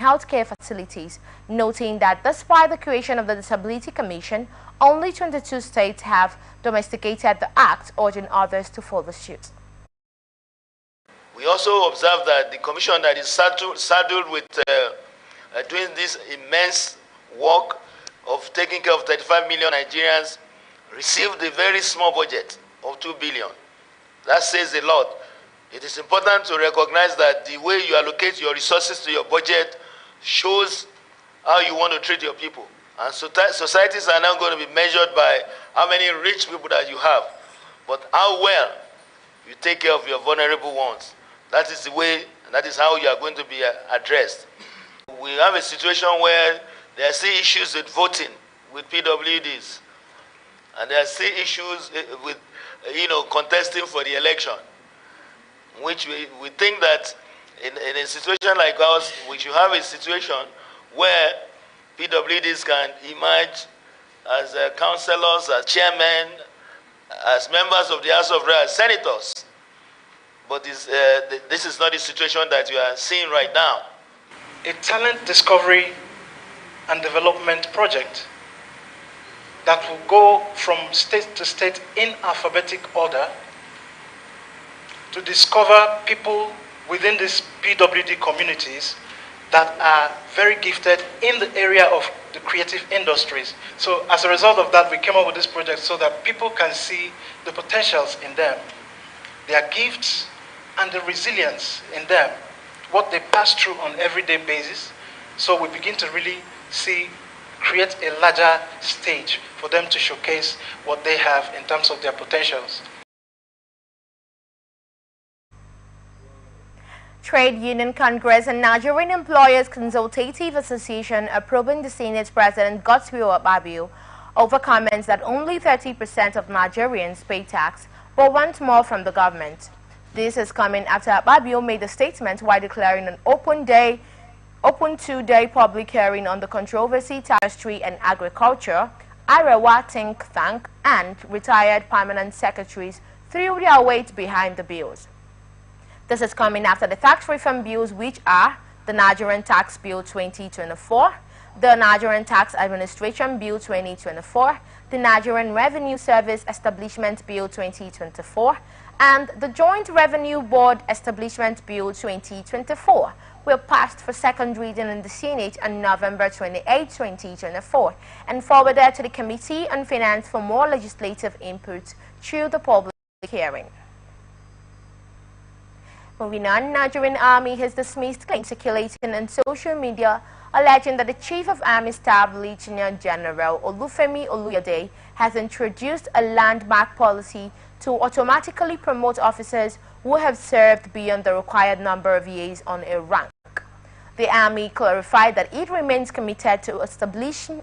healthcare facilities, noting that despite the creation of the Disability Commission, only 22 states have domesticated the act, urging others to follow suit. We also observe that the commission that is saddled with doing this immense work of taking care of 35 million Nigerians received a very small budget of 2 billion. That says a lot. It is important to recognize that the way you allocate your resources to your budget shows how you want to treat your people. And societies are now going to be measured by how many rich people that you have, but how well you take care of your vulnerable ones. That is the way, and that is how you are going to be addressed. We have a situation where there are still issues with voting with PWDs, and there are still issues with contesting for the election, which we think that in a situation like ours, we should have a situation where PWDs can emerge as councillors, as chairmen, as members of the House of Reps, senators. But this is not the situation that you are seeing right now. A talent discovery and development project that will go from state to state in alphabetic order to discover people within these PWD communities that are very gifted in the area of the creative industries. So as a result of that, we came up with this project so that people can see the potentials in them, their gifts, and the resilience in them, what they pass through on an everyday basis. So we begin to really create a larger stage for them to showcase what they have in terms of their potentials. Trade Union Congress and Nigerian Employers Consultative Association are probing the Senate President Godswill Akpabio over comments that only 30% of Nigerians pay tax but want more from the government. This is coming after Akpabio made a statement while declaring an open two-day public hearing on the controversy Tapestry and Agriculture, Arewa think tank, and retired permanent secretaries threw their weight behind the bills. This is coming after the tax reform bills, which are the Nigerian Tax Bill 2024, the Nigerian Tax Administration Bill 2024, the Nigerian Revenue Service Establishment Bill 2024, and the Joint Revenue Board Establishment Bill 2024 were passed for second reading in the Senate on November 28, 2024, and forwarded to the Committee on Finance for more legislative input through the public hearing. Moving on, Nigerian Army has dismissed claims circulating on social media alleging that the Chief of Army Staff, Lieutenant General Olufemi Oluyede, has introduced a landmark policy to automatically promote officers who have served beyond the required number of years on a rank. The Army clarified that it remains committed to establishing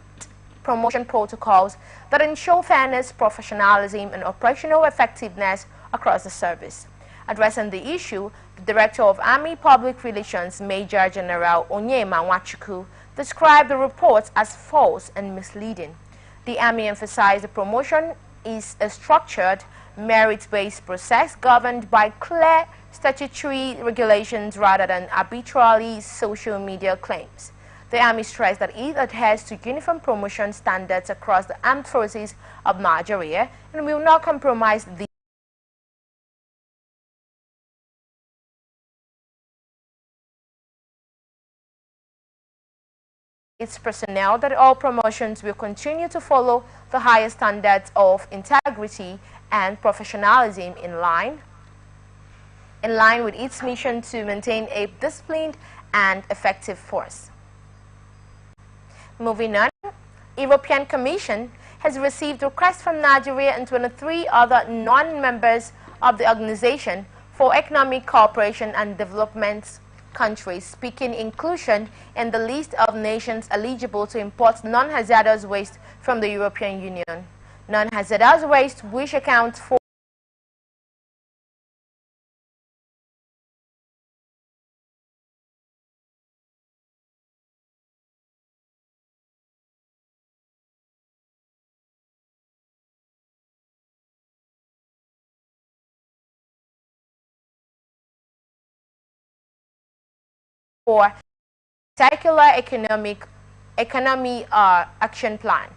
promotion protocols that ensure fairness, professionalism, and operational effectiveness across the service. Addressing the issue, the Director of Army Public Relations, Major General Onyema Nwachukwu, described the reports as false and misleading. The Army emphasized the promotion is a structured, merit-based process governed by clear statutory regulations rather than arbitrary social media claims. The Army stressed that it adheres to uniform promotion standards across the armed forces of Nigeria and will not compromise the its personnel that all promotions will continue to follow the highest standards of integrity and professionalism in line with its mission to maintain a disciplined and effective force. Moving on, European Commission has received requests from Nigeria and 23 other non-members of the Organization for Economic Cooperation and Development countries seeking inclusion in the list of nations eligible to import non-hazardous waste from the European Union. Non-hazardous waste, which accounts for Circular Economy Action Plan.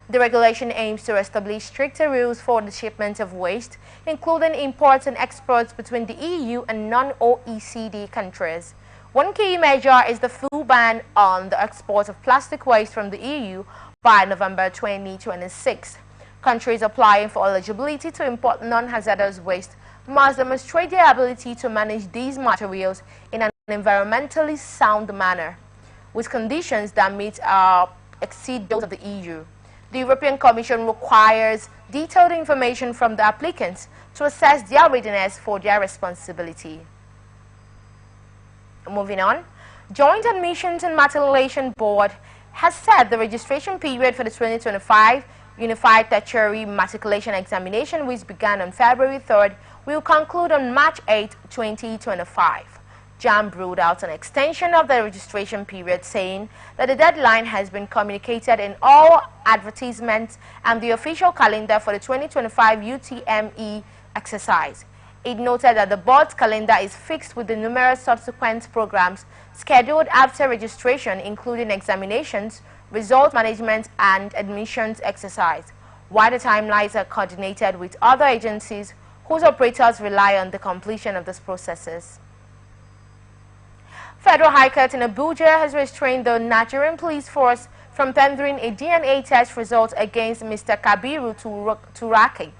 The regulation aims to establish stricter rules for the shipment of waste, including imports and exports between the EU and non-OECD countries. One key measure is the full ban on the export of plastic waste from the EU by November 2026. Countries applying for eligibility to import non-hazardous waste must demonstrate their ability to manage these materials in an environmentally sound manner, with conditions that meet or exceed those of the EU. The European Commission requires detailed information from the applicants to assess their readiness for their responsibility. Moving on, Joint Admissions and Matriculation Board has set the registration period for the 2025 Unified Tertiary Matriculation Examination, which began on February 3rd, will conclude on March 8, 2025. JAMB ruled out an extension of the registration period, saying that the deadline has been communicated in all advertisements and the official calendar for the 2025 UTME exercise. It noted that the board's calendar is fixed with the numerous subsequent programs scheduled after registration, including examinations, result management, and admissions exercise, while the timelines are coordinated with other agencies whose operators rely on the completion of these processes. Federal High Court in Abuja has restrained the Nigerian police force from tendering a DNA test result against Mr. Kabiru Turaki,